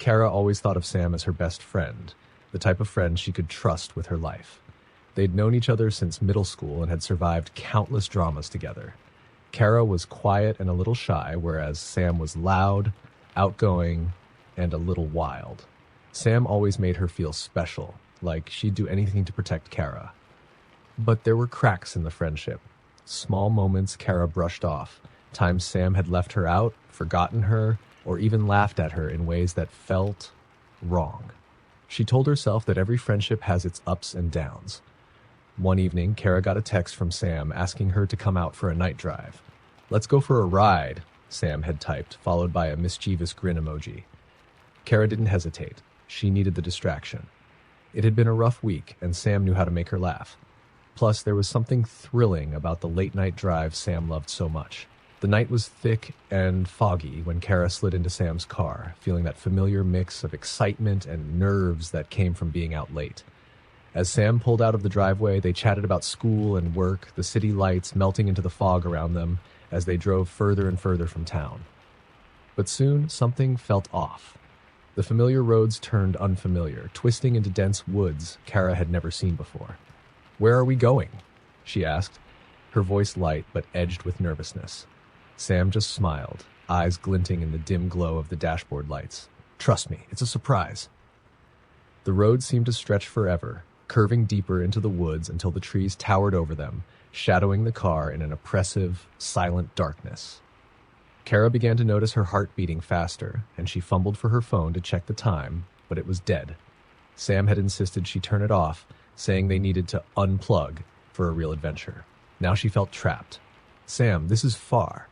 Kara always thought of Sam as her best friend, the type of friend she could trust with her life. They'd known each other since middle school and had survived countless dramas together. Kara was quiet and a little shy, whereas Sam was loud, outgoing, and a little wild. Sam always made her feel special, like she'd do anything to protect Kara. But there were cracks in the friendship. Small moments Kara brushed off, times Sam had left her out, forgotten her, or even laughed at her in ways that felt wrong. She told herself that every friendship has its ups and downs. One evening, Kara got a text from Sam asking her to come out for a night drive. "Let's go for a ride," Sam had typed, followed by a mischievous grin emoji. Kara didn't hesitate. She needed the distraction. It had been a rough week, and Sam knew how to make her laugh. Plus, there was something thrilling about the late-night drive Sam loved so much. The night was thick and foggy when Kara slid into Sam's car, feeling that familiar mix of excitement and nerves that came from being out late. As Sam pulled out of the driveway, they chatted about school and work, the city lights melting into the fog around them as they drove further and further from town. But soon, something felt off. The familiar roads turned unfamiliar, twisting into dense woods Kara had never seen before. "Where are we going?" she asked, her voice light but edged with nervousness. Sam just smiled, eyes glinting in the dim glow of the dashboard lights. "Trust me, it's a surprise." The road seemed to stretch forever, curving deeper into the woods until the trees towered over them, shadowing the car in an oppressive, silent darkness. Kara began to notice her heart beating faster, and she fumbled for her phone to check the time, but it was dead. Sam had insisted she turn it off, saying they needed to unplug for a real adventure. Now she felt trapped. "Sam, this is far."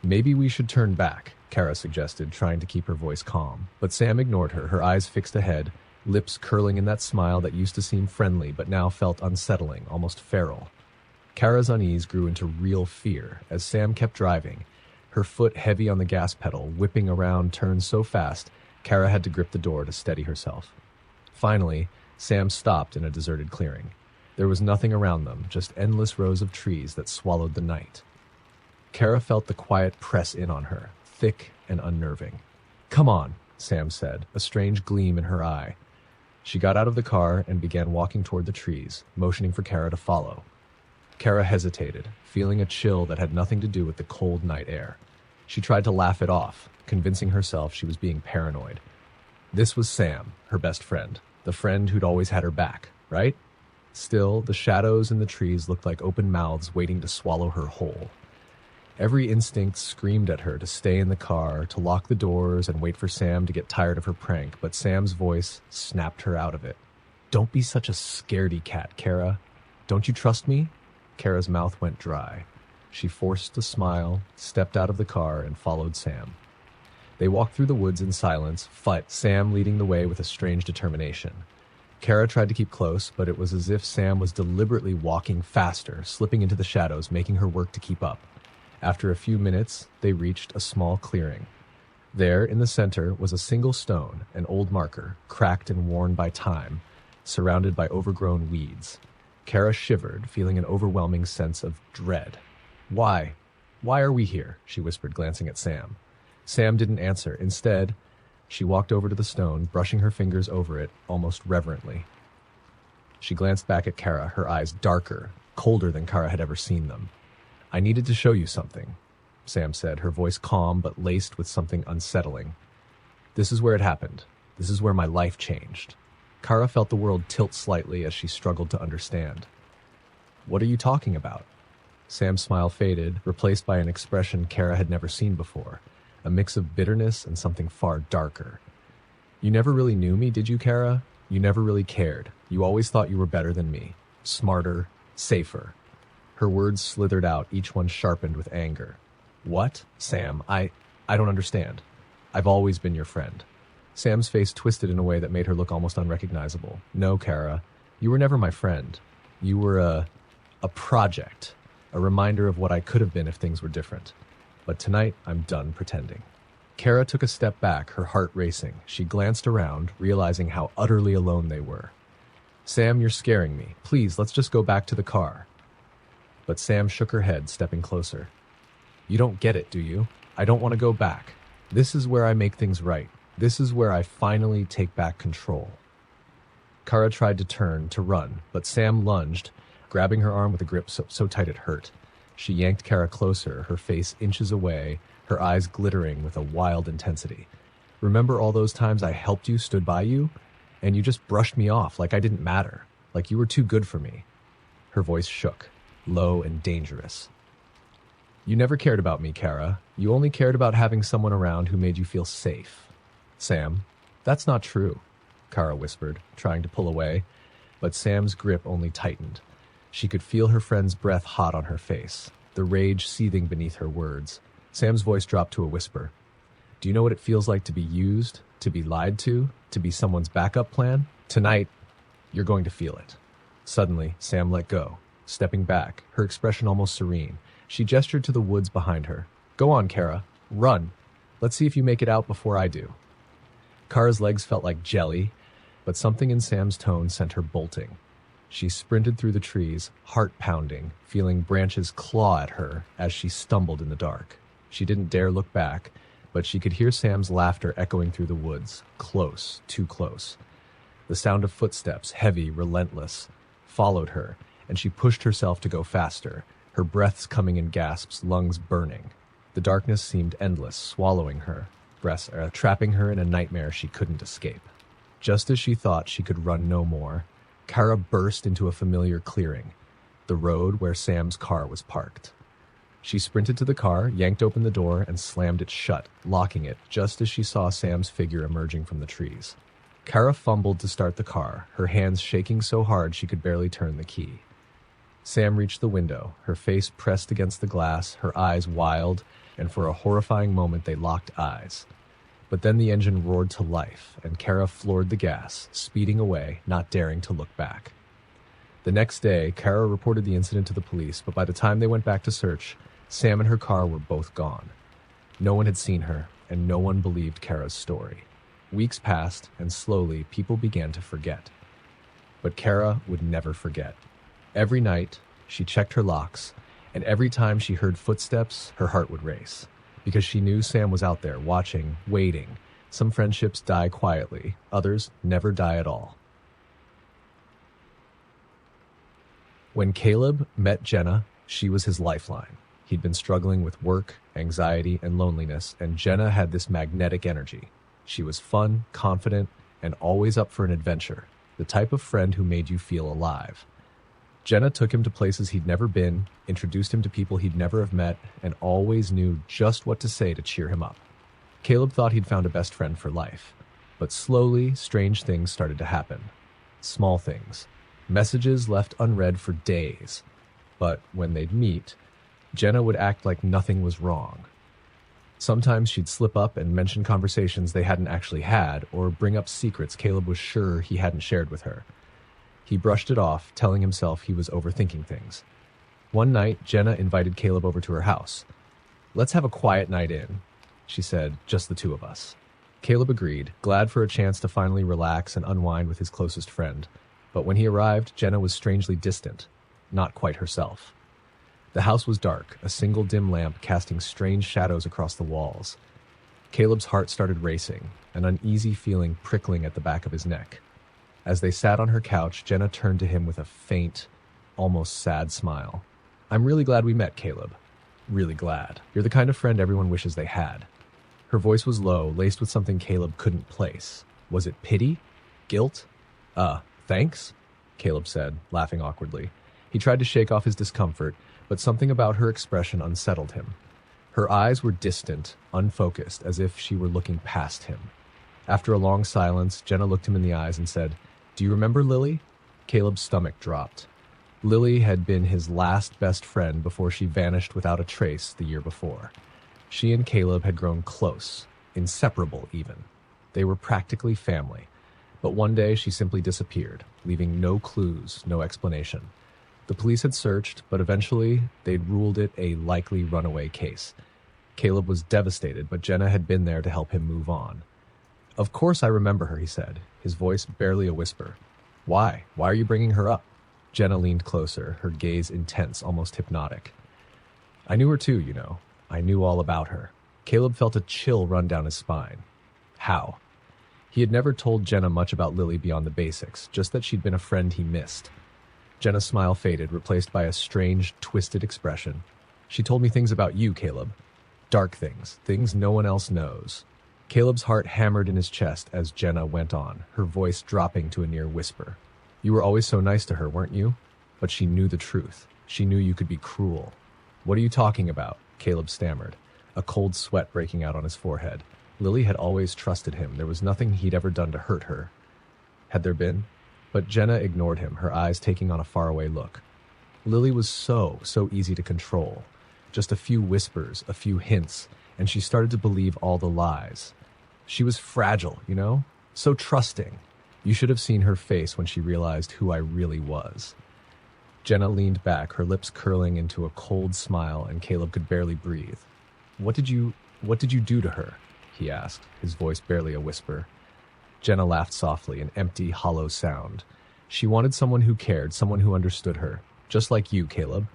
"Maybe we should turn back," Kara suggested, trying to keep her voice calm. But Sam ignored her, her eyes fixed ahead, lips curling in that smile that used to seem friendly but now felt unsettling, almost feral. Kara's unease grew into real fear as Sam kept driving, her foot heavy on the gas pedal, whipping around turns so fast, Kara had to grip the door to steady herself. Finally, Sam stopped in a deserted clearing. There was nothing around them, just endless rows of trees that swallowed the night. Kara felt the quiet press in on her, thick and unnerving. "Come on," Sam said, a strange gleam in her eye. She got out of the car and began walking toward the trees, motioning for Kara to follow. Kara hesitated, feeling a chill that had nothing to do with the cold night air. She tried to laugh it off, convincing herself she was being paranoid. This was Sam, her best friend, the friend who'd always had her back, right? Still, the shadows in the trees looked like open mouths waiting to swallow her whole. Every instinct screamed at her to stay in the car, to lock the doors and wait for Sam to get tired of her prank, but Sam's voice snapped her out of it. "Don't be such a scaredy cat, Kara. Don't you trust me?" Kara's mouth went dry. She forced a smile, stepped out of the car, and followed Sam. They walked through the woods in silence, Sam leading the way with a strange determination. Kara tried to keep close, but it was as if Sam was deliberately walking faster, slipping into the shadows, making her work to keep up. After a few minutes, they reached a small clearing. There, in the center, was a single stone, an old marker, cracked and worn by time, surrounded by overgrown weeds. Kara shivered, feeling an overwhelming sense of dread. "Why? Why are we here?" she whispered, glancing at Sam. Sam didn't answer. Instead, she walked over to the stone, brushing her fingers over it, almost reverently. She glanced back at Kara, her eyes darker, colder than Kara had ever seen them. "I needed to show you something," Sam said, her voice calm but laced with something unsettling. "This is where it happened. This is where my life changed." Kara felt the world tilt slightly as she struggled to understand. "What are you talking about?" Sam's smile faded, replaced by an expression Kara had never seen before, a mix of bitterness and something far darker. "You never really knew me, did you, Kara? You never really cared. You always thought you were better than me, smarter, safer." Her words slithered out, each one sharpened with anger. "What? Sam, I don't understand. I've always been your friend." Sam's face twisted in a way that made her look almost unrecognizable. "No, Kara, you were never my friend. You were a project, a reminder of what I could have been if things were different. But tonight, I'm done pretending." Kara took a step back, her heart racing. She glanced around, realizing how utterly alone they were. "Sam, you're scaring me. Please, let's just go back to the car." But Sam shook her head, stepping closer. "You don't get it, do you? I don't want to go back. This is where I make things right. This is where I finally take back control. Kara tried to turn, to run, but Sam lunged, grabbing her arm with a grip so tight it hurt. She yanked Kara closer, her face inches away, her eyes glittering with a wild intensity. Remember all those times I helped you, stood by you? And you just brushed me off like I didn't matter, like you were too good for me. Her voice shook, low and dangerous. You never cared about me, Kara. You only cared about having someone around who made you feel safe. Sam, that's not true, Kara whispered, trying to pull away, but Sam's grip only tightened. She could feel her friend's breath hot on her face, the rage seething beneath her words. Sam's voice dropped to a whisper. Do you know what it feels like to be used, to be lied to be someone's backup plan? Tonight, you're going to feel it. Suddenly, Sam let go, stepping back, her expression almost serene. She gestured to the woods behind her. Go on, Kara. Run. Let's see if you make it out before I do. Kara's legs felt like jelly, but something in Sam's tone sent her bolting. She sprinted through the trees, heart pounding, feeling branches claw at her as she stumbled in the dark. She didn't dare look back, but she could hear Sam's laughter echoing through the woods, close, too close. The sound of footsteps, heavy, relentless, followed her, and she pushed herself to go faster, her breaths coming in gasps, lungs burning. The darkness seemed endless, swallowing her, trapping her in a nightmare she couldn't escape. Just as she thought she could run no more, Kara burst into a familiar clearing, the road where Sam's car was parked. She sprinted to the car, yanked open the door, and slammed it shut, locking it just as she saw Sam's figure emerging from the trees. Kara fumbled to start the car, her hands shaking so hard she could barely turn the key. Sam reached the window, her face pressed against the glass, her eyes wild, and for a horrifying moment they locked eyes. But then the engine roared to life, and Kara floored the gas, speeding away, not daring to look back. The next day, Kara reported the incident to the police, but by the time they went back to search, Sam and her car were both gone. No one had seen her, and no one believed Kara's story. Weeks passed, and slowly people began to forget. But Kara would never forget. Every night, she checked her locks, and every time she heard footsteps, her heart would race. Because she knew Sam was out there, watching, waiting. Some friendships die quietly, others never die at all. When Caleb met Jenna, she was his lifeline. He'd been struggling with work, anxiety, and loneliness, and Jenna had this magnetic energy. She was fun, confident, and always up for an adventure, the type of friend who made you feel alive. Jenna took him to places he'd never been, introduced him to people he'd never have met, and always knew just what to say to cheer him up. Caleb thought he'd found a best friend for life. But slowly, strange things started to happen. Small things. Messages left unread for days. But when they'd meet, Jenna would act like nothing was wrong. Sometimes she'd slip up and mention conversations they hadn't actually had, or bring up secrets Caleb was sure he hadn't shared with her. He brushed it off, telling himself he was overthinking things. One night, Jenna invited Caleb over to her house. "Let's have a quiet night in," she said, "just the two of us." Caleb agreed, glad for a chance to finally relax and unwind with his closest friend. But when he arrived, Jenna was strangely distant, not quite herself. The house was dark, a single dim lamp casting strange shadows across the walls. Caleb's heart started racing, an uneasy feeling prickling at the back of his neck. As they sat on her couch, Jenna turned to him with a faint, almost sad smile. "I'm really glad we met, Caleb. Really glad. You're the kind of friend everyone wishes they had." Her voice was low, laced with something Caleb couldn't place. Was it pity? Guilt? Thanks? Caleb said, laughing awkwardly. He tried to shake off his discomfort, but something about her expression unsettled him. Her eyes were distant, unfocused, as if she were looking past him. After a long silence, Jenna looked him in the eyes and said, "Do you remember Lily?" Caleb's stomach dropped. Lily had been his last best friend before she vanished without a trace the year before. She and Caleb had grown close, inseparable even. They were practically family. But one day she simply disappeared, leaving no clues, no explanation. The police had searched, but eventually they'd ruled it a likely runaway case. Caleb was devastated, but Jenna had been there to help him move on. "Of course I remember her," he said, his voice barely a whisper. "Why? Why are you bringing her up?" Jenna leaned closer, her gaze intense, almost hypnotic. "I knew her too, you know. I knew all about her." Caleb felt a chill run down his spine. "How?" He had never told Jenna much about Lily beyond the basics, just that she'd been a friend he missed. Jenna's smile faded, replaced by a strange, twisted expression. She told me things about you, Caleb. Dark things, things no one else knows. Caleb's heart hammered in his chest as Jenna went on, her voice dropping to a near whisper. You were always so nice to her, weren't you? But she knew the truth. She knew you could be cruel. What are you talking about? Caleb stammered, a cold sweat breaking out on his forehead. Lily had always trusted him. There was nothing he'd ever done to hurt her. Had there been? But Jenna ignored him, her eyes taking on a faraway look. Lily was so easy to control. Just a few whispers, a few hints, and she started to believe all the lies. She was fragile, you know? So trusting. You should have seen her face when she realized who I really was. Jenna leaned back, her lips curling into a cold smile, and Caleb could barely breathe. What did you do to her? He asked, his voice barely a whisper. Jenna laughed softly, an empty, hollow sound. She wanted someone who cared, someone who understood her, just like you, Caleb.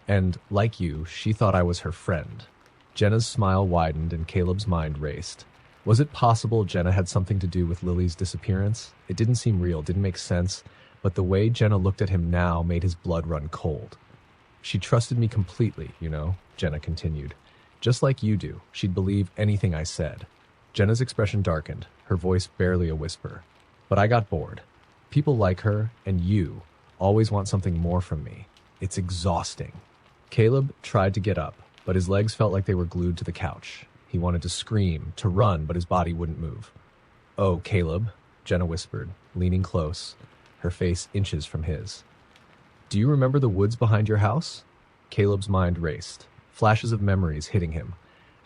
And, like you, she thought I was her friend. Jenna's smile widened and Caleb's mind raced. Was it possible Jenna had something to do with Lily's disappearance? It didn't seem real, didn't make sense, but the way Jenna looked at him now made his blood run cold. She trusted me completely, you know, Jenna continued. Just like you do, she'd believe anything I said. Jenna's expression darkened, her voice barely a whisper. But I got bored. People like her, and you, always want something more from me. It's exhausting. Caleb tried to get up, but his legs felt like they were glued to the couch. He wanted to scream, to run, but his body wouldn't move. Oh, Caleb, Jenna whispered, leaning close, her face inches from his. Do you remember the woods behind your house? Caleb's mind raced, flashes of memories hitting him.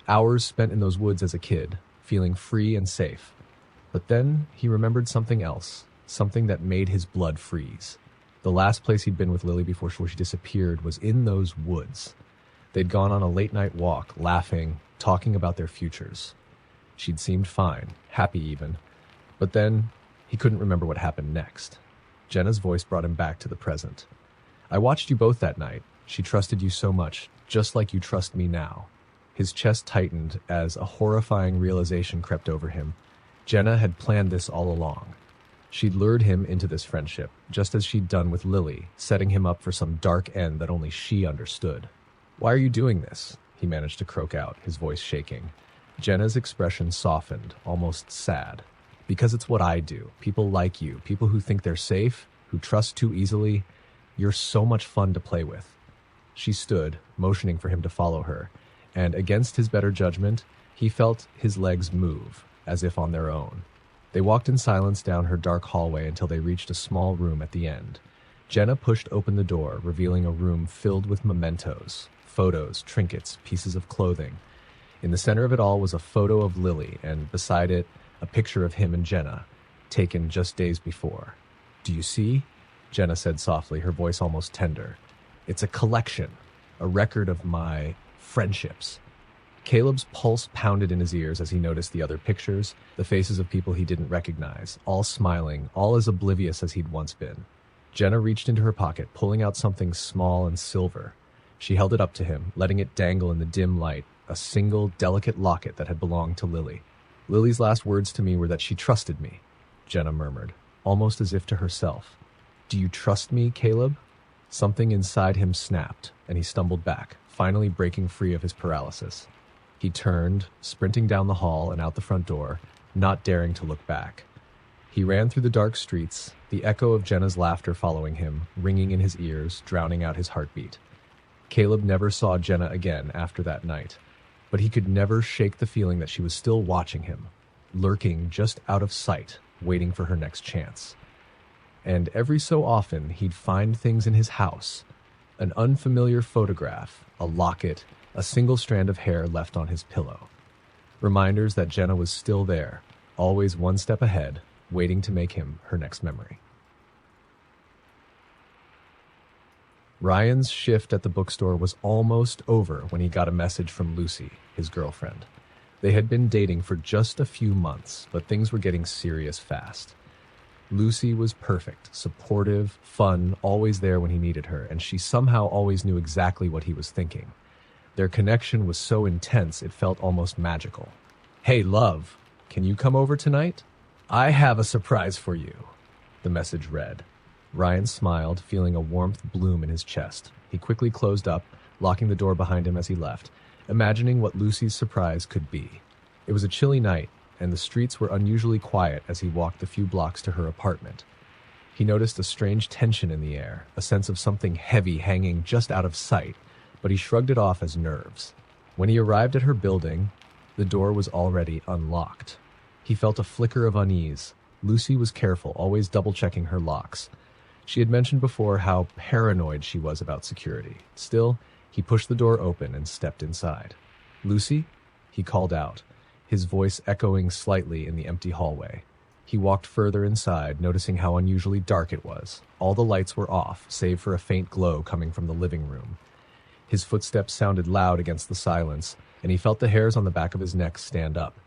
Hours spent in those woods as a kid, feeling free and safe. But then he remembered something else, something that made his blood freeze. The last place he'd been with Lily before she disappeared was in those woods. They'd gone on a late-night walk, laughing, talking about their futures. She'd seemed fine, happy even. But then he couldn't remember what happened next. Jenna's voice brought him back to the present. I watched you both that night. She trusted you so much, just like you trust me now. His chest tightened as a horrifying realization crept over him. Jenna had planned this all along. She'd lured him into this friendship, just as she'd done with Lily, setting him up for some dark end that only she understood. Why are you doing this? He managed to croak out, his voice shaking. Jenna's expression softened, almost sad. Because it's what I do. People like you, people who think they're safe, who trust too easily. You're so much fun to play with. She stood, motioning for him to follow her, and against his better judgment, he felt his legs move, as if on their own. They walked in silence down her dark hallway until they reached a small room at the end. Jenna pushed open the door, revealing a room filled with mementos, photos, trinkets, pieces of clothing. In the center of it all was a photo of Lily, and beside it, a picture of him and Jenna, taken just days before. Do you see? Jenna said softly, her voice almost tender. It's a collection, a record of my friendships. Caleb's pulse pounded in his ears as he noticed the other pictures, the faces of people he didn't recognize, all smiling, all as oblivious as he'd once been. Jenna reached into her pocket, pulling out something small and silver. She held it up to him, letting it dangle in the dim light, a single, delicate locket that had belonged to Lily. Lily's last words to me were that she trusted me, Jenna murmured, almost as if to herself. Do you trust me, Caleb? Something inside him snapped, and he stumbled back, finally breaking free of his paralysis. He turned, sprinting down the hall and out the front door, not daring to look back. He ran through the dark streets, the echo of Jenna's laughter following him, ringing in his ears, drowning out his heartbeat. Caleb never saw Jenna again after that night, but he could never shake the feeling that she was still watching him, lurking just out of sight, waiting for her next chance. And every so often, he'd find things in his house, an unfamiliar photograph, a locket, a single strand of hair left on his pillow. Reminders that Jenna was still there, always one step ahead, waiting to make him her next memory. Ryan's shift at the bookstore was almost over when he got a message from Lucy, his girlfriend. They had been dating for just a few months, but things were getting serious fast. Lucy was perfect, supportive, fun, always there when he needed her, and she somehow always knew exactly what he was thinking. Their connection was so intense it felt almost magical. Hey, love, can you come over tonight? I have a surprise for you, the message read. Ryan smiled, feeling a warmth bloom in his chest. He quickly closed up, locking the door behind him as he left, imagining what Lucy's surprise could be. It was a chilly night, and the streets were unusually quiet as he walked the few blocks to her apartment. He noticed a strange tension in the air, a sense of something heavy hanging just out of sight, but he shrugged it off as nerves. When he arrived at her building, the door was already unlocked. He felt a flicker of unease. Lucy was careful, always double-checking her locks. She had mentioned before how paranoid she was about security. Still, he pushed the door open and stepped inside. "Lucy?" he called out, his voice echoing slightly in the empty hallway. He walked further inside, noticing how unusually dark it was. All the lights were off, save for a faint glow coming from the living room. His footsteps sounded loud against the silence, and he felt the hairs on the back of his neck stand up.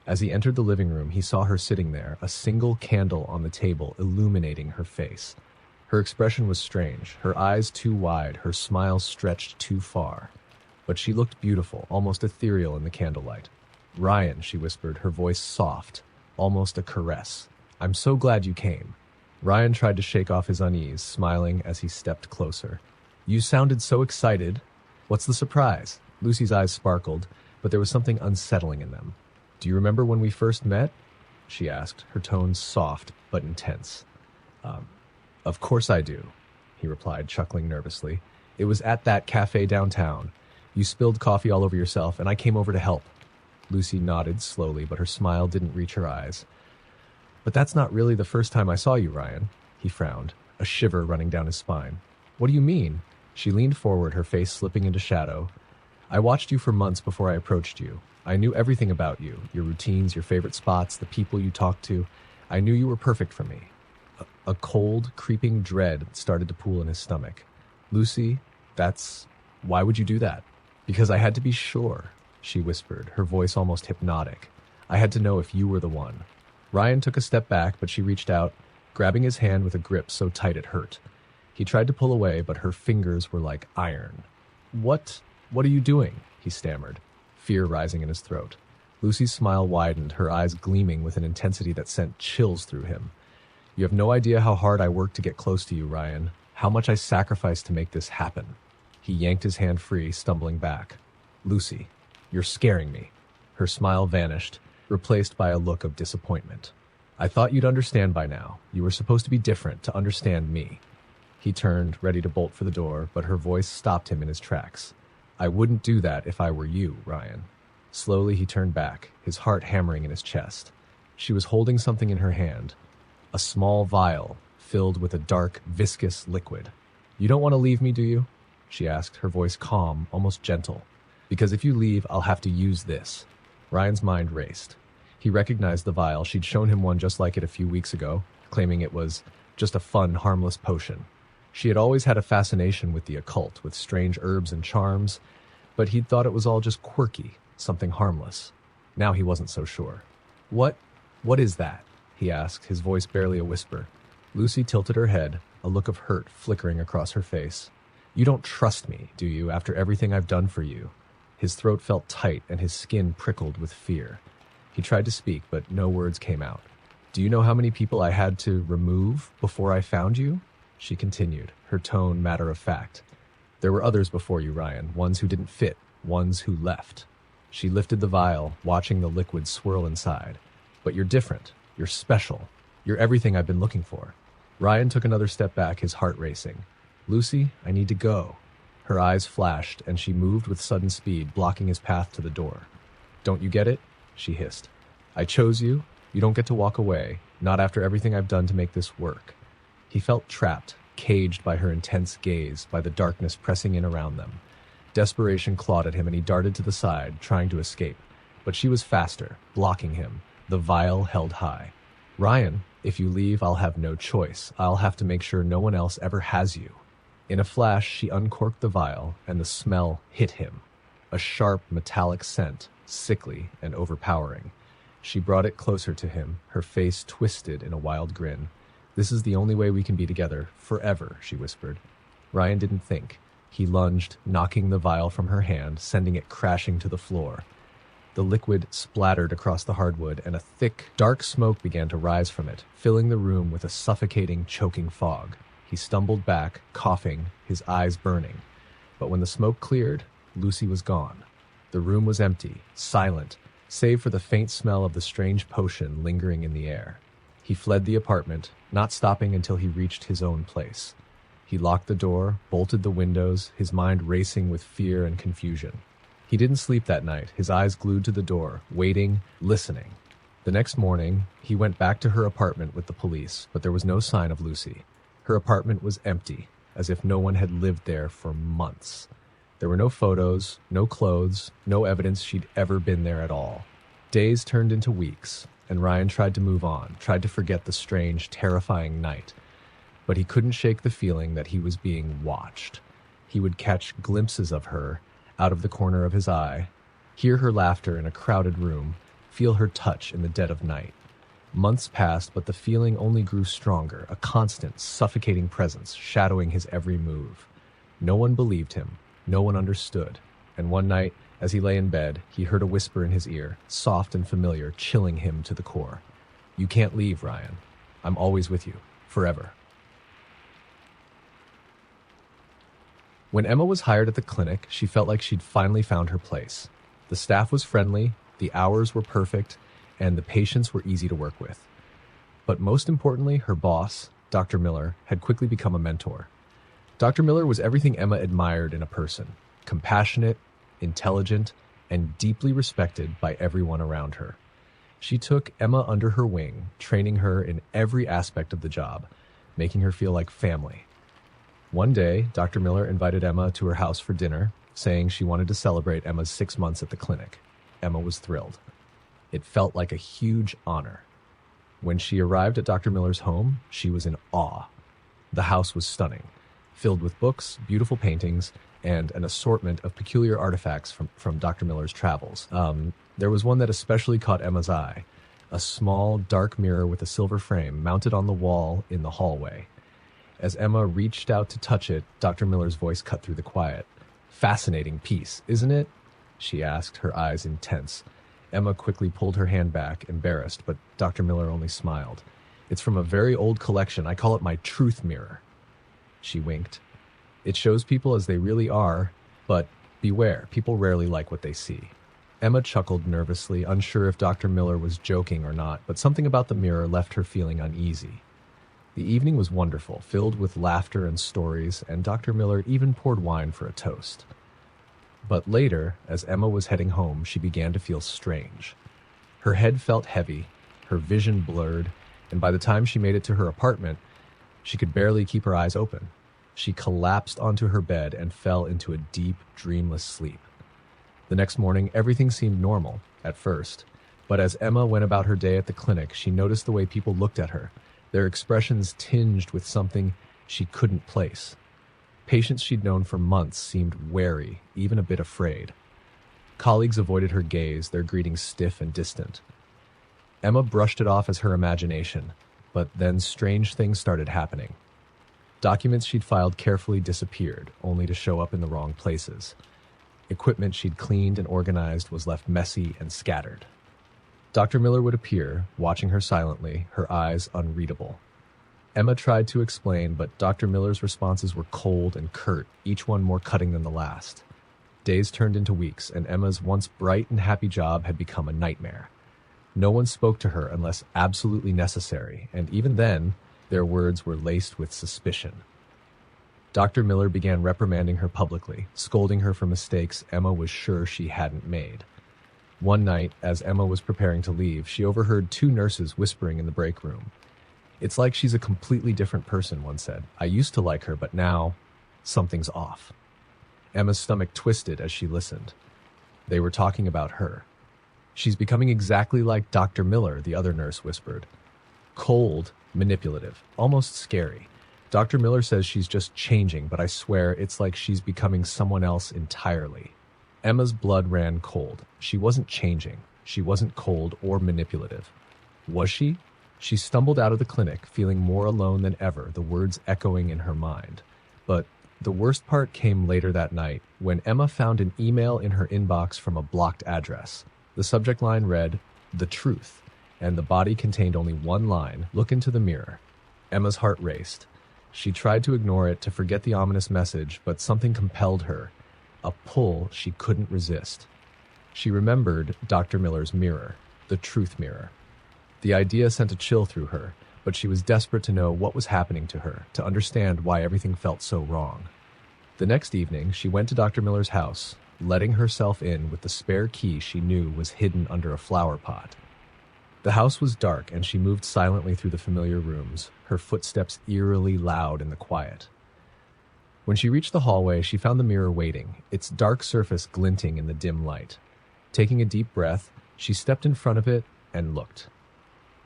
As he entered the living room, he saw her sitting there, a single candle on the table illuminating her face. Her expression was strange, her eyes too wide, her smile stretched too far. But she looked beautiful, almost ethereal in the candlelight. "Ryan," she whispered, her voice soft, almost a caress. "I'm so glad you came." Ryan tried to shake off his unease, smiling as he stepped closer. "You sounded so excited. What's the surprise?" Lucy's eyes sparkled, but there was something unsettling in them. "Do you remember when we first met?" she asked, her tone soft but intense. Of course I do," he replied, chuckling nervously. "It was at that cafe downtown. You spilled coffee all over yourself, and I came over to help." Lucy nodded slowly, but her smile didn't reach her eyes. "But that's not really the first time I saw you, Ryan," he frowned, a shiver running down his spine. "What do you mean?" She leaned forward, her face slipping into shadow. "I watched you for months before I approached you. I knew everything about you, your routines, your favorite spots, the people you talked to. I knew you were perfect for me." A cold, creeping dread started to pool in his stomach. "Lucy, why would you do that?" "Because I had to be sure," she whispered, her voice almost hypnotic. "I had to know if you were the one." Ryan took a step back, but she reached out, grabbing his hand with a grip so tight it hurt. He tried to pull away, but her fingers were like iron. What are you doing?" he stammered, fear rising in his throat. Lucy's smile widened, her eyes gleaming with an intensity that sent chills through him. "You have no idea how hard I worked to get close to you, Ryan. How much I sacrificed to make this happen." He yanked his hand free, stumbling back. "Lucy, you're scaring me." Her smile vanished, replaced by a look of disappointment. "I thought you'd understand by now. You were supposed to be different, to understand me." He turned, ready to bolt for the door, but her voice stopped him in his tracks. "I wouldn't do that if I were you, Ryan." Slowly he turned back, his heart hammering in his chest. She was holding something in her hand, a small vial filled with a dark, viscous liquid. "You don't want to leave me, do you?" she asked, her voice calm, almost gentle. "Because if you leave, I'll have to use this." Ryan's mind raced. He recognized the vial. She'd shown him one just like it a few weeks ago, claiming it was just a fun, harmless potion. She had always had a fascination with the occult, with strange herbs and charms, but he'd thought it was all just quirky, something harmless. Now he wasn't so sure. What is that?" he asked, his voice barely a whisper. Lucy tilted her head, a look of hurt flickering across her face. "You don't trust me, do you, after everything I've done for you?" His throat felt tight and his skin prickled with fear. He tried to speak, but no words came out. "Do you know how many people I had to remove before I found you?" she continued, her tone matter of fact. "There were others before you, Ryan, ones who didn't fit, ones who left." She lifted the vial, watching the liquid swirl inside. "But you're different. You're special. You're everything I've been looking for." Ryan took another step back, his heart racing. "Lucy, I need to go." Her eyes flashed, and she moved with sudden speed, blocking his path to the door. "Don't you get it?" she hissed. "I chose you. You don't get to walk away, not after everything I've done to make this work." He felt trapped, caged by her intense gaze, by the darkness pressing in around them. Desperation clawed at him, and he darted to the side, trying to escape. But she was faster, blocking him, the vial held high. "Ryan, if you leave, I'll have no choice. I'll have to make sure no one else ever has you." In a flash, she uncorked the vial, and the smell hit him. A sharp, metallic scent, sickly and overpowering. She brought it closer to him, her face twisted in a wild grin. "This is the only way we can be together, forever," she whispered. Ryan didn't think. He lunged, knocking the vial from her hand, sending it crashing to the floor. The liquid splattered across the hardwood, and a thick, dark smoke began to rise from it, filling the room with a suffocating, choking fog. He stumbled back, coughing, his eyes burning. But when the smoke cleared, Lucy was gone. The room was empty, silent, save for the faint smell of the strange potion lingering in the air. He fled the apartment, not stopping until he reached his own place. He locked the door, bolted the windows, his mind racing with fear and confusion. He didn't sleep that night, his eyes glued to the door, waiting, listening. The next morning, he went back to her apartment with the police, but there was no sign of Lucy. Her apartment was empty, as if no one had lived there for months. There were no photos, no clothes, no evidence she'd ever been there at all. Days turned into weeks, and Ryan tried to move on, tried to forget the strange, terrifying night. But he couldn't shake the feeling that he was being watched. He would catch glimpses of her out of the corner of his eye, hear her laughter in a crowded room, feel her touch in the dead of night. Months passed, but the feeling only grew stronger, a constant, suffocating presence shadowing his every move. No one believed him, no one understood, and one night, as he lay in bed, he heard a whisper in his ear, soft and familiar, chilling him to the core. "You can't leave, Ryan. I'm always with you, forever." When Emma was hired at the clinic, she felt like she'd finally found her place. The staff was friendly, the hours were perfect, and the patients were easy to work with. But most importantly, her boss, Dr. Miller, had quickly become a mentor. Dr. Miller was everything Emma admired in a person: compassionate, intelligent, and deeply respected by everyone around her. She took Emma under her wing, training her in every aspect of the job, making her feel like family. One day, Dr. Miller invited Emma to her house for dinner, saying she wanted to celebrate Emma's 6 months at the clinic. Emma was thrilled. It felt like a huge honor. When she arrived at Dr. Miller's home, she was in awe. The house was stunning, filled with books, beautiful paintings, and an assortment of peculiar artifacts from Dr. Miller's travels. There was one that especially caught Emma's eye: a small, dark mirror with a silver frame mounted on the wall in the hallway. As Emma reached out to touch it, Dr. Miller's voice cut through the quiet. "Fascinating piece, isn't it?" she asked, her eyes intense. Emma quickly pulled her hand back, embarrassed, but Dr. Miller only smiled. "It's from a very old collection. I call it my truth mirror." She winked. "It shows people as they really are, but beware, people rarely like what they see." Emma chuckled nervously, unsure if Dr. Miller was joking or not, but something about the mirror left her feeling uneasy. The evening was wonderful, filled with laughter and stories, and Dr. Miller even poured wine for a toast. But later, as Emma was heading home, she began to feel strange. Her head felt heavy, her vision blurred, and by the time she made it to her apartment, she could barely keep her eyes open. She collapsed onto her bed and fell into a deep, dreamless sleep. The next morning, everything seemed normal, at first, but as Emma went about her day at the clinic, she noticed the way people looked at her, their expressions tinged with something she couldn't place. Patients she'd known for months seemed wary, even a bit afraid. Colleagues avoided her gaze, their greetings stiff and distant. Emma brushed it off as her imagination, but then strange things started happening. Documents she'd filed carefully disappeared, only to show up in the wrong places. Equipment she'd cleaned and organized was left messy and scattered. Dr. Miller would appear, watching her silently, her eyes unreadable. Emma tried to explain, but Dr. Miller's responses were cold and curt, each one more cutting than the last. Days turned into weeks, and Emma's once bright and happy job had become a nightmare. No one spoke to her unless absolutely necessary, and even then, their words were laced with suspicion. Dr. Miller began reprimanding her publicly, scolding her for mistakes Emma was sure she hadn't made. One night, as Emma was preparing to leave, she overheard 2 nurses whispering in the break room. "It's like she's a completely different person," one said. "I used to like her, but now, something's off." Emma's stomach twisted as she listened. They were talking about her. "She's becoming exactly like Dr. Miller," the other nurse whispered. "Cold, manipulative, almost scary. Dr. Miller says she's just changing, but I swear it's like she's becoming someone else entirely." Emma's blood ran cold. She wasn't changing. She wasn't cold or manipulative. Was she? She stumbled out of the clinic, feeling more alone than ever, the words echoing in her mind. But the worst part came later that night, when Emma found an email in her inbox from a blocked address. The subject line read, "The Truth," and the body contained only one line, "Look into the mirror." Emma's heart raced. She tried to ignore it, to forget the ominous message, but something compelled her, a pull she couldn't resist. She remembered Dr. Miller's mirror, the truth mirror. The idea sent a chill through her, but she was desperate to know what was happening to her, to understand why everything felt so wrong. The next evening, she went to Dr. Miller's house, letting herself in with the spare key she knew was hidden under a flower pot. The house was dark, and she moved silently through the familiar rooms, her footsteps eerily loud in the quiet. When she reached the hallway, she found the mirror waiting, its dark surface glinting in the dim light. Taking a deep breath, she stepped in front of it and looked.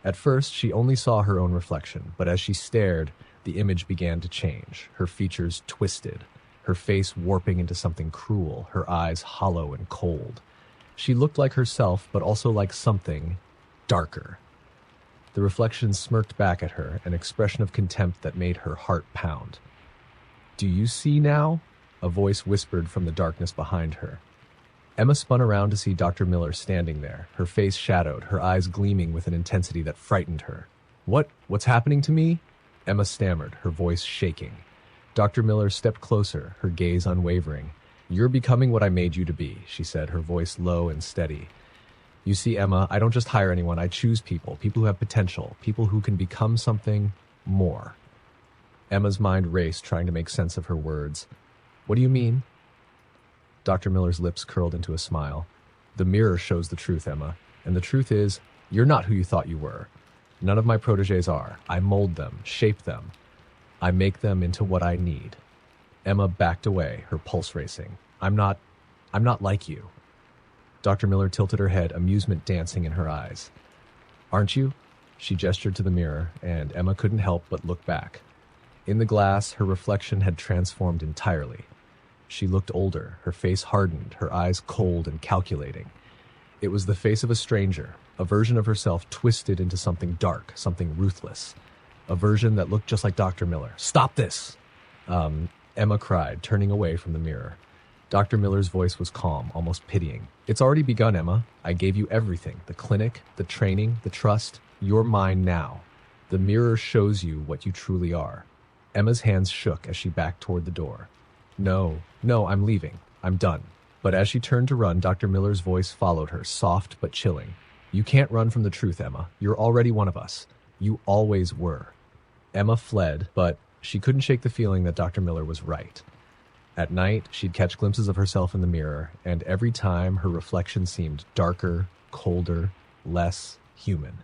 At first, she only saw her own reflection, but as she stared, the image began to change, her features twisted, her face warping into something cruel, her eyes hollow and cold. She looked like herself, but also like something darker. The reflection smirked back at her, an expression of contempt that made her heart pound. "Do you see now?" a voice whispered from the darkness behind her. Emma spun around to see Dr. Miller standing there, her face shadowed, her eyes gleaming with an intensity that frightened her. What's happening to me?" Emma stammered, her voice shaking. Dr. Miller stepped closer, her gaze unwavering. "You're becoming what I made you to be," she said, her voice low and steady. "You see, Emma, I don't just hire anyone, I choose people who have potential, people who can become something more." Emma's mind raced, trying to make sense of her words. "What do you mean?" Dr. Miller's lips curled into a smile. "The mirror shows the truth, Emma, and the truth is, you're not who you thought you were. None of my protégés are. I mold them, shape them. I make them into what I need." Emma backed away, her pulse racing. I'm not like you." Dr. Miller tilted her head, amusement dancing in her eyes. "Aren't you?" She gestured to the mirror, and Emma couldn't help but look back. In the glass, her reflection had transformed entirely. She looked older, her face hardened, her eyes cold and calculating. It was the face of a stranger, a version of herself twisted into something dark, something ruthless. A version that looked just like Dr. Miller. "Stop this!" Emma cried, turning away from the mirror. Dr. Miller's voice was calm, almost pitying. "It's already begun, Emma. I gave you everything, the clinic, the training, the trust. You're mine now. The mirror shows you what you truly are." Emma's hands shook as she backed toward the door. No, I'm leaving. I'm done." But as she turned to run, Dr. Miller's voice followed her, soft but chilling. "You can't run from the truth, Emma. You're already one of us. You always were." Emma fled, but she couldn't shake the feeling that Dr. Miller was right. At night, she'd catch glimpses of herself in the mirror, and every time her reflection seemed darker, colder, less human.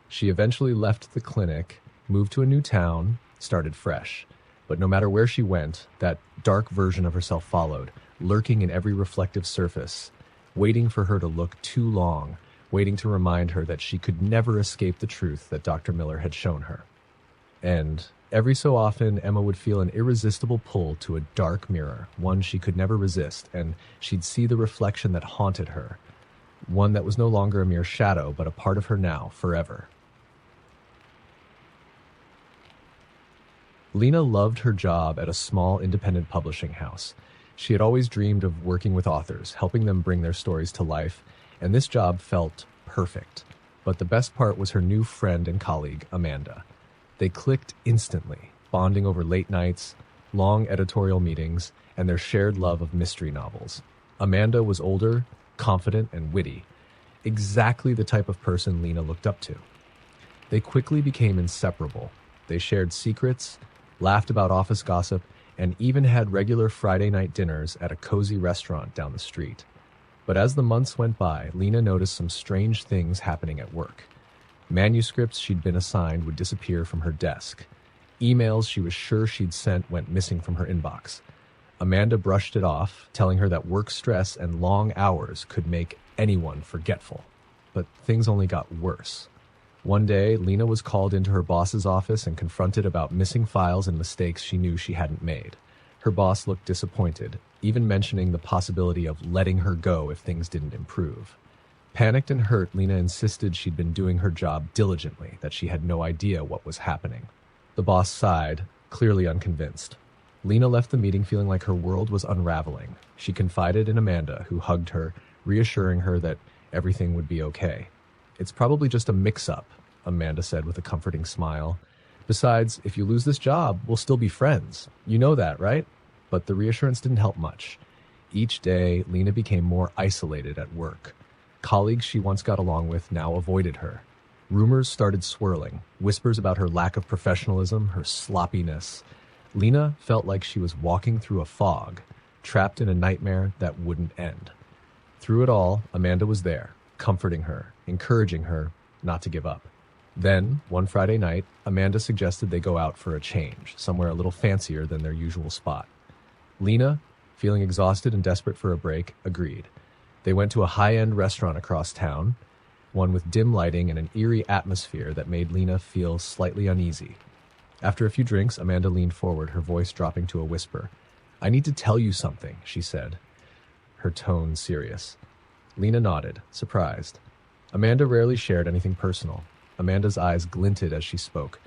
She eventually left the clinic, moved to a new town, started fresh. But no matter where she went, that dark version of herself followed, lurking in every reflective surface, waiting for her to look too long, waiting to remind her that she could never escape the truth that Dr. Miller had shown her. And every so often, Emma would feel an irresistible pull to a dark mirror, one she could never resist, and she'd see the reflection that haunted her, one that was no longer a mere shadow, but a part of her now, forever. Lena loved her job at a small independent publishing house. She had always dreamed of working with authors, helping them bring their stories to life, and this job felt perfect. But the best part was her new friend and colleague, Amanda. They clicked instantly, bonding over late nights, long editorial meetings, and their shared love of mystery novels. Amanda was older, confident, and witty, exactly the type of person Lena looked up to. They quickly became inseparable. They shared secrets, laughed about office gossip, and even had regular Friday night dinners at a cozy restaurant down the street. But as the months went by, Lena noticed some strange things happening at work. Manuscripts she'd been assigned would disappear from her desk. Emails she was sure she'd sent went missing from her inbox. Amanda brushed it off, telling her that work stress and long hours could make anyone forgetful. But things only got worse. One day, Lena was called into her boss's office and confronted about missing files and mistakes she knew she hadn't made. Her boss looked disappointed, even mentioning the possibility of letting her go if things didn't improve. Panicked and hurt, Lena insisted she'd been doing her job diligently, that she had no idea what was happening. The boss sighed, clearly unconvinced. Lena left the meeting feeling like her world was unraveling. She confided in Amanda, who hugged her, reassuring her that everything would be okay. It's probably just a mix-up, Amanda said with a comforting smile. Besides, if you lose this job, we'll still be friends. You know that, right? But the reassurance didn't help much. Each day, Lena became more isolated at work. Colleagues she once got along with now avoided her. Rumors started swirling, whispers about her lack of professionalism, her sloppiness. Lena felt like she was walking through a fog, trapped in a nightmare that wouldn't end. Through it all, Amanda was there, comforting her, encouraging her not to give up. Then, one Friday night, Amanda suggested they go out for a change, somewhere a little fancier than their usual spot. Lena, feeling exhausted and desperate for a break, agreed. They went to a high-end restaurant across town, one with dim lighting and an eerie atmosphere that made Lena feel slightly uneasy. After a few drinks, Amanda leaned forward, her voice dropping to a whisper. "I need to tell you something," she said, her tone serious. Lena nodded, surprised. Amanda rarely shared anything personal. Amanda's eyes glinted as she spoke.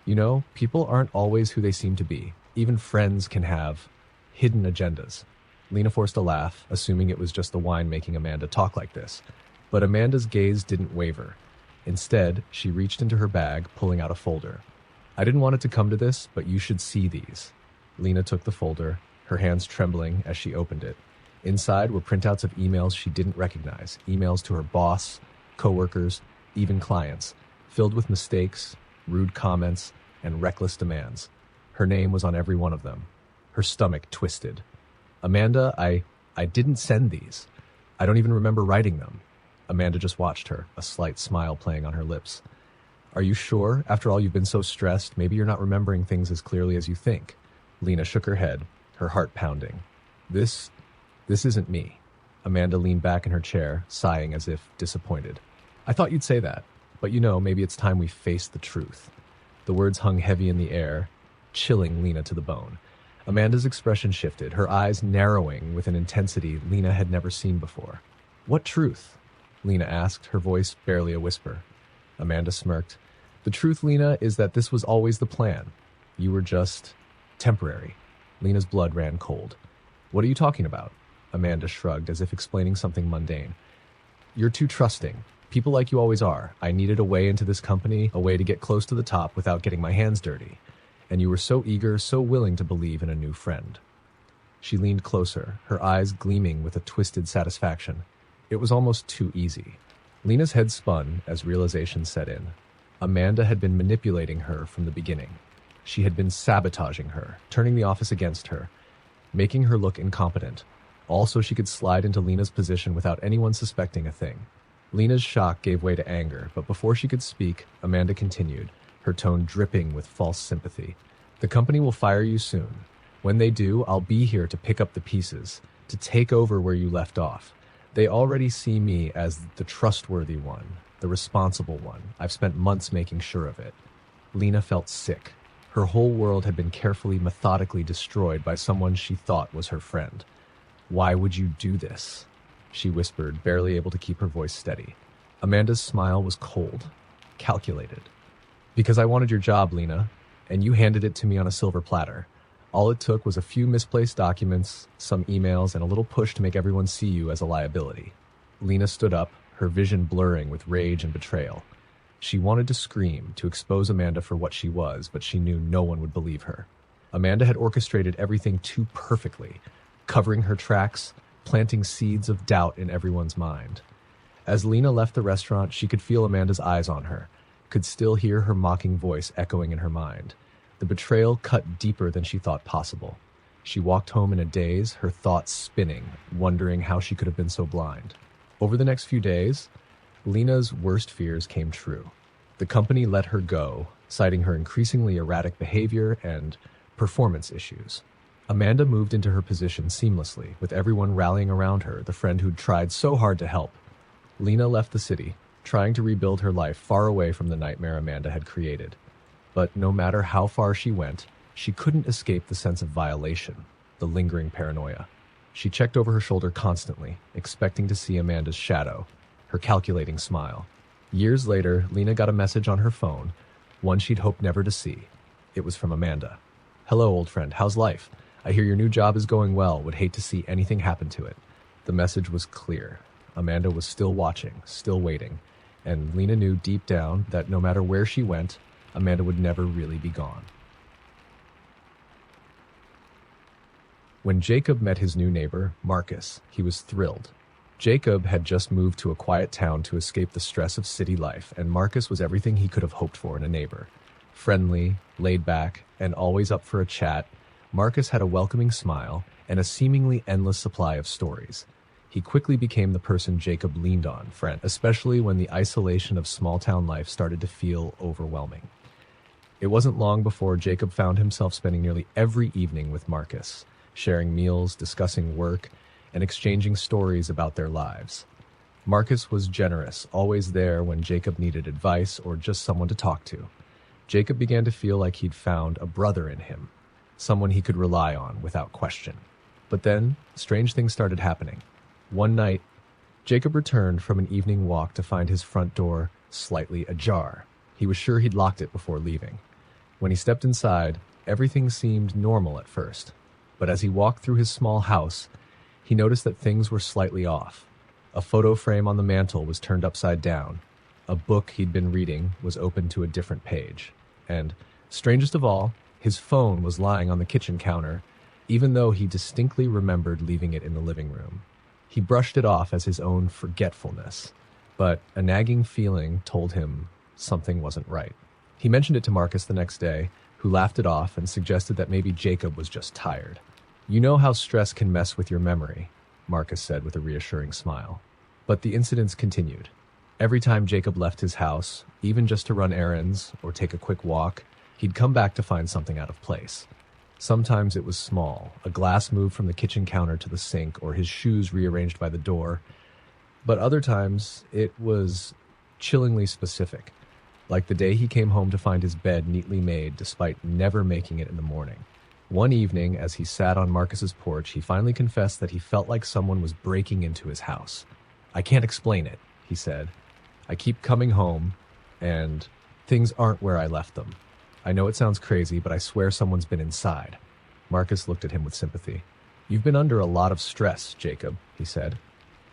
"You know, people aren't always who they seem to be. Even friends can have hidden agendas." Lena forced a laugh, assuming it was just the wine making Amanda talk like this. But Amanda's gaze didn't waver. Instead, she reached into her bag, pulling out a folder. "I didn't want it to come to this, but you should see these." Lena took the folder, her hands trembling as she opened it. Inside were printouts of emails she didn't recognize, emails to her boss, coworkers, even clients, filled with mistakes, rude comments, and reckless demands. Her name was on every one of them. Her stomach twisted. "Amanda, I didn't send these. I don't even remember writing them." Amanda just watched her, a slight smile playing on her lips. "Are you sure? After all, you've been so stressed, maybe you're not remembering things as clearly as you think." Lena shook her head, her heart pounding. This isn't me." Amanda leaned back in her chair, sighing as if disappointed. "I thought you'd say that, but maybe it's time we face the truth." The words hung heavy in the air, chilling Lena to the bone. Amanda's expression shifted, her eyes narrowing with an intensity Lena had never seen before. "What truth?" Lena asked, her voice barely a whisper. Amanda smirked. "The truth, Lena, is that this was always the plan. You were just temporary." Lena's blood ran cold. "What are you talking about?" Amanda shrugged, as if explaining something mundane. "You're too trusting. People like you always are. I needed a way into this company, a way to get close to the top without getting my hands dirty. And you were so eager, so willing to believe in a new friend." She leaned closer, her eyes gleaming with a twisted satisfaction. It was almost too easy. Lena's head spun as realization set in. Amanda had been manipulating her from the beginning. She had been sabotaging her, turning the office against her, making her look incompetent, all so she could slide into Lena's position without anyone suspecting a thing. Lena's shock gave way to anger, but before she could speak, Amanda continued, her tone dripping with false sympathy. "The company will fire you soon. When they do, I'll be here to pick up the pieces, to take over where you left off. They already see me as the trustworthy one, the responsible one. I've spent months making sure of it." Lena felt sick. Her whole world had been carefully, methodically destroyed by someone she thought was her friend. "Why would you do this?" she whispered, barely able to keep her voice steady. Amanda's smile was cold, calculated. "Because I wanted your job, Lena, and you handed it to me on a silver platter. All it took was a few misplaced documents, some emails, and a little push to make everyone see you as a liability." Lena stood up, her vision blurring with rage and betrayal. She wanted to scream, to expose Amanda for what she was, but she knew no one would believe her. Amanda had orchestrated everything too perfectly, covering her tracks, planting seeds of doubt in everyone's mind. As Lena left the restaurant, she could feel Amanda's eyes on her, could still hear her mocking voice echoing in her mind. The betrayal cut deeper than she thought possible. She walked home in a daze, her thoughts spinning, wondering how she could have been so blind. Over the next few days, Lena's worst fears came true. The company let her go, citing her increasingly erratic behavior and performance issues. Amanda moved into her position seamlessly, with everyone rallying around her, the friend who'd tried so hard to help. Lena left the city, trying to rebuild her life far away from the nightmare Amanda had created. But no matter how far she went, she couldn't escape the sense of violation, the lingering paranoia. She checked over her shoulder constantly, expecting to see Amanda's shadow, her calculating smile. Years later, Lena got a message on her phone, one she'd hoped never to see. It was from Amanda. "Hello, old friend. How's life? I hear your new job is going well. Would hate to see anything happen to it." The message was clear. Amanda was still watching, still waiting, and Lena knew deep down that no matter where she went, Amanda would never really be gone. When Jacob met his new neighbor, Marcus, he was thrilled. Jacob had just moved to a quiet town to escape the stress of city life, and Marcus was everything he could have hoped for in a neighbor. Friendly, laid back, and always up for a chat, Marcus had a welcoming smile and a seemingly endless supply of stories. He quickly became the person Jacob leaned on, especially when the isolation of small-town life started to feel overwhelming. It wasn't long before Jacob found himself spending nearly every evening with Marcus, sharing meals, discussing work, and exchanging stories about their lives. Marcus was generous, always there when Jacob needed advice or just someone to talk to. Jacob began to feel like he'd found a brother in him, someone he could rely on without question. But then, strange things started happening. One night, Jacob returned from an evening walk to find his front door slightly ajar. He was sure he'd locked it before leaving. When he stepped inside, everything seemed normal at first. But as he walked through his small house, he noticed that things were slightly off. A photo frame on the mantel was turned upside down. A book he'd been reading was open to a different page. And, strangest of all, his phone was lying on the kitchen counter, even though he distinctly remembered leaving it in the living room. He brushed it off as his own forgetfulness, but a nagging feeling told him something wasn't right. He mentioned it to Marcus the next day, who laughed it off and suggested that maybe Jacob was just tired. "You know how stress can mess with your memory," Marcus said with a reassuring smile. But the incidents continued. Every time Jacob left his house, even just to run errands or take a quick walk, he'd come back to find something out of place. Sometimes it was small, a glass moved from the kitchen counter to the sink or his shoes rearranged by the door. But other times it was chillingly specific, like the day he came home to find his bed neatly made despite never making it in the morning. One evening, as he sat on Marcus's porch, he finally confessed that he felt like someone was breaking into his house. "I can't explain it," he said. "I keep coming home, and things aren't where I left them. I know it sounds crazy, but I swear someone's been inside." Marcus looked at him with sympathy. "You've been under a lot of stress, Jacob," he said.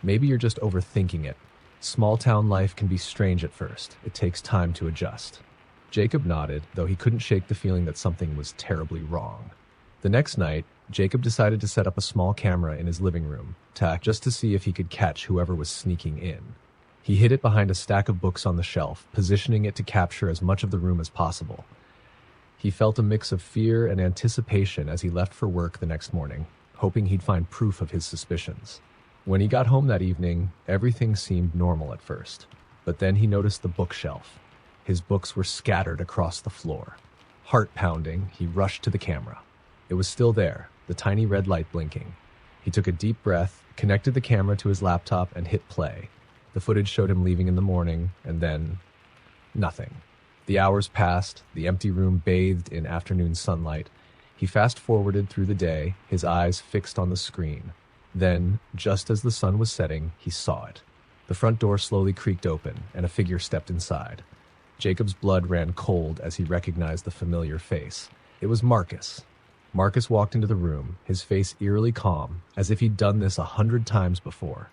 "Maybe you're just overthinking it. Small-town life can be strange at first. It takes time to adjust." Jacob nodded, though he couldn't shake the feeling that something was terribly wrong. The next night, Jacob decided to set up a small camera in his living room, just to see if he could catch whoever was sneaking in. He hid it behind a stack of books on the shelf, positioning it to capture as much of the room as possible. He felt a mix of fear and anticipation as he left for work the next morning, hoping he'd find proof of his suspicions. When he got home that evening, everything seemed normal at first. But then he noticed the bookshelf. His books were scattered across the floor. Heart pounding, he rushed to the camera. It was still there, the tiny red light blinking. He took a deep breath, connected the camera to his laptop, and hit play. The footage showed him leaving in the morning, and then nothing. The hours passed, the empty room bathed in afternoon sunlight. He fast-forwarded through the day, his eyes fixed on the screen. Then, just as the sun was setting, he saw it. The front door slowly creaked open, and a figure stepped inside. Jacob's blood ran cold as he recognized the familiar face. It was Marcus. Marcus walked into the room, his face eerily calm, as if he'd done this 100 times before.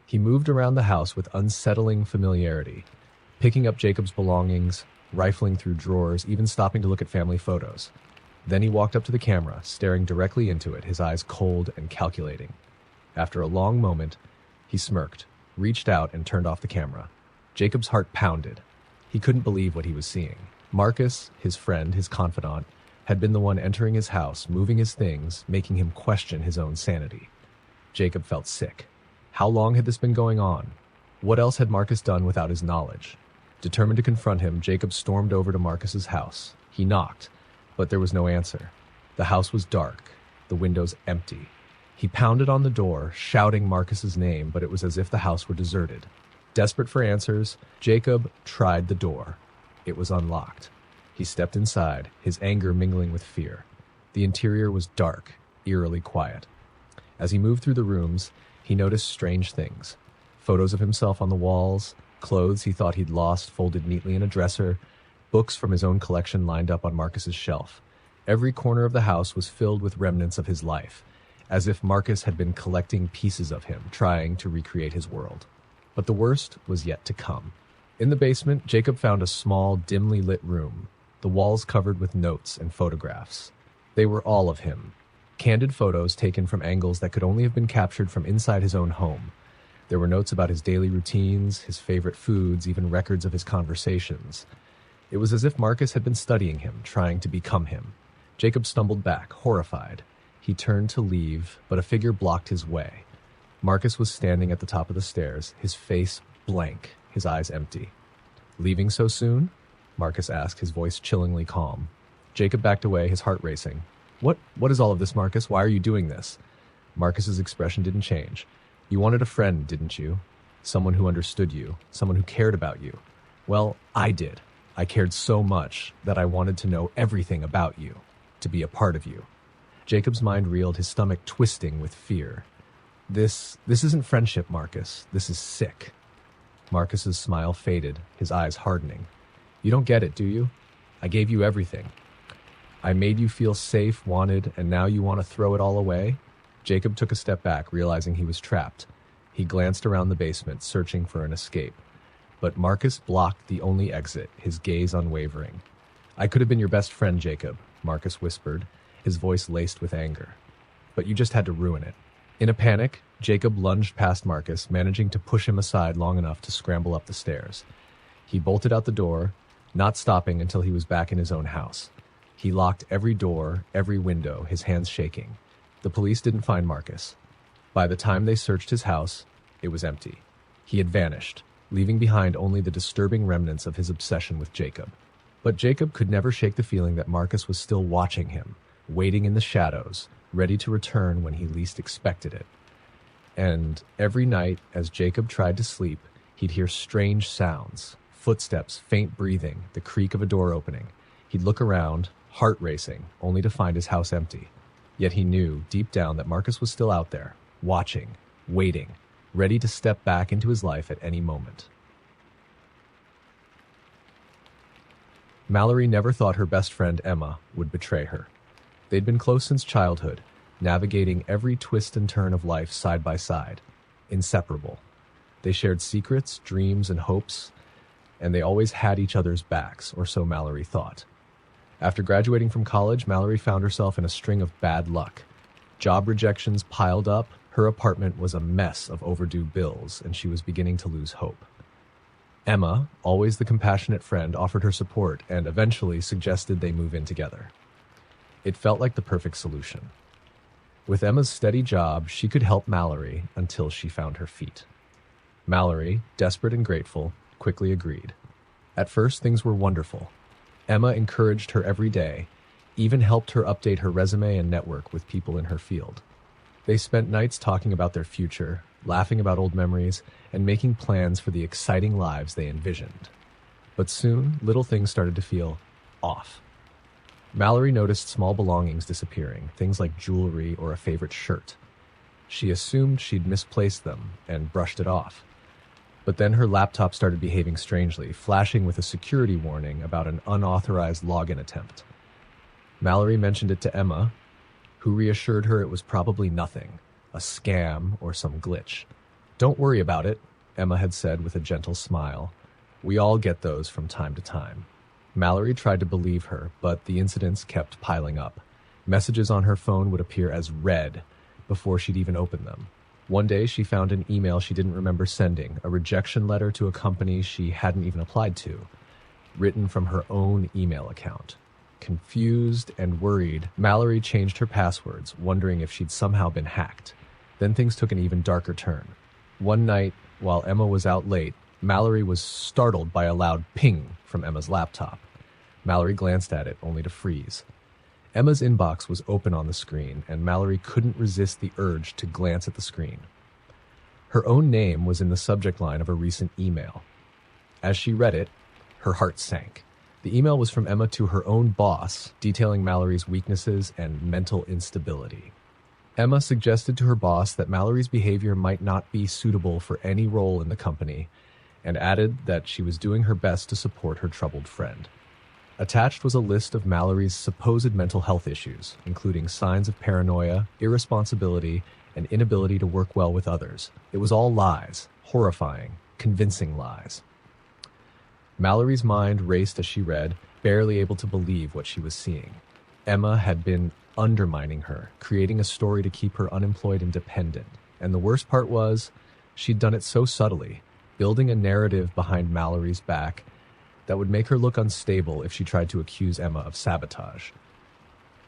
He moved around the house with unsettling familiarity, picking up Jacob's belongings, rifling through drawers, even stopping to look at family photos. Then he walked up to the camera, staring directly into it, his eyes cold and calculating. After a long moment, he smirked, reached out, and turned off the camera. Jacob's heart pounded. He couldn't believe what he was seeing. Marcus, his friend, his confidant, had been the one entering his house, moving his things, making him question his own sanity. Jacob felt sick. How long had this been going on? What else had Marcus done without his knowledge? Determined to confront him, Jacob stormed over to Marcus's house. He knocked, but there was no answer. The house was dark, the windows empty. He pounded on the door, shouting Marcus's name, but it was as if the house were deserted. Desperate for answers, Jacob tried the door. It was unlocked. He stepped inside, his anger mingling with fear. The interior was dark, eerily quiet. As he moved through the rooms, he noticed strange things. Photos of himself on the walls, clothes he thought he'd lost folded neatly in a dresser, books from his own collection lined up on Marcus's shelf. Every corner of the house was filled with remnants of his life, as if Marcus had been collecting pieces of him, trying to recreate his world. But the worst was yet to come. In the basement, Jacob found a small, dimly lit room, the walls covered with notes and photographs. They were all of him. Candid photos taken from angles that could only have been captured from inside his own home. There were notes about his daily routines, his favorite foods, even records of his conversations. It was as if Marcus had been studying him, trying to become him. Jacob stumbled back, horrified. He turned to leave, but a figure blocked his way. Marcus was standing at the top of the stairs, his face blank, his eyes empty. "Leaving so soon?" Marcus asked, his voice chillingly calm. Jacob backed away, his heart racing. What is all of this, Marcus? Why are you doing this?" Marcus's expression didn't change. "You wanted a friend, didn't you? Someone who understood you, someone who cared about you. Well, I did. I cared so much that I wanted to know everything about you, to be a part of you." Jacob's mind reeled, his stomach twisting with fear. This isn't friendship, Marcus. This is sick." Marcus's smile faded, his eyes hardening. "You don't get it, do you? I gave you everything. I made you feel safe, wanted, and now you want to throw it all away?" Jacob took a step back, realizing he was trapped. He glanced around the basement, searching for an escape. But Marcus blocked the only exit, his gaze unwavering. "I could have been your best friend, Jacob," Marcus whispered, his voice laced with anger. "But you just had to ruin it." In a panic, Jacob lunged past Marcus, managing to push him aside long enough to scramble up the stairs. He bolted out the door, not stopping until he was back in his own house. He locked every door, every window, his hands shaking. The police didn't find Marcus. By the time they searched his house, it was empty. He had vanished, leaving behind only the disturbing remnants of his obsession with Jacob. But Jacob could never shake the feeling that Marcus was still watching him, waiting in the shadows, ready to return when he least expected it. And every night, as Jacob tried to sleep, he'd hear strange sounds, footsteps, faint breathing, the creak of a door opening. He'd look around, heart racing, only to find his house empty. Yet he knew, deep down, that Marcus was still out there, watching, waiting, ready to step back into his life at any moment. Mallory never thought her best friend Emma would betray her. They'd been close since childhood, navigating every twist and turn of life side by side, inseparable. They shared secrets, dreams, and hopes, and they always had each other's backs, or so Mallory thought. After graduating from college, Mallory found herself in a string of bad luck. Job rejections piled up, her apartment was a mess of overdue bills, and she was beginning to lose hope. Emma, always the compassionate friend, offered her support and eventually suggested they move in together. It felt like the perfect solution. With Emma's steady job, she could help Mallory until she found her feet. Mallory, desperate and grateful, quickly agreed. At first, things were wonderful. Emma encouraged her every day, even helped her update her resume and network with people in her field. They spent nights talking about their future, laughing about old memories, and making plans for the exciting lives they envisioned. But soon, little things started to feel off. Mallory noticed small belongings disappearing, things like jewelry or a favorite shirt. She assumed she'd misplaced them and brushed it off. But then her laptop started behaving strangely, flashing with a security warning about an unauthorized login attempt. Mallory mentioned it to Emma, who reassured her it was probably nothing, a scam or some glitch. "Don't worry about it," Emma had said with a gentle smile. "We all get those from time to time." Mallory tried to believe her, but the incidents kept piling up. Messages on her phone would appear as read before she'd even open them. One day, she found an email she didn't remember sending, a rejection letter to a company she hadn't even applied to, written from her own email account. Confused and worried, Mallory changed her passwords, wondering if she'd somehow been hacked. Then things took an even darker turn. One night, while Emma was out late, Mallory was startled by a loud ping from Emma's laptop. Mallory glanced at it, only to freeze. Emma's inbox was open on the screen, and Mallory couldn't resist the urge to glance at the screen. Her own name was in the subject line of a recent email. As she read it, her heart sank. The email was from Emma to her own boss, detailing Mallory's weaknesses and mental instability. Emma suggested to her boss that Mallory's behavior might not be suitable for any role in the company, and added that she was doing her best to support her troubled friend. Attached was a list of Mallory's supposed mental health issues, including signs of paranoia, irresponsibility, and inability to work well with others. It was all lies, horrifying, convincing lies. Mallory's mind raced as she read, barely able to believe what she was seeing. Emma had been undermining her, creating a story to keep her unemployed and dependent. And the worst part was, she'd done it so subtly, building a narrative behind Mallory's back that would make her look unstable if she tried to accuse Emma of sabotage.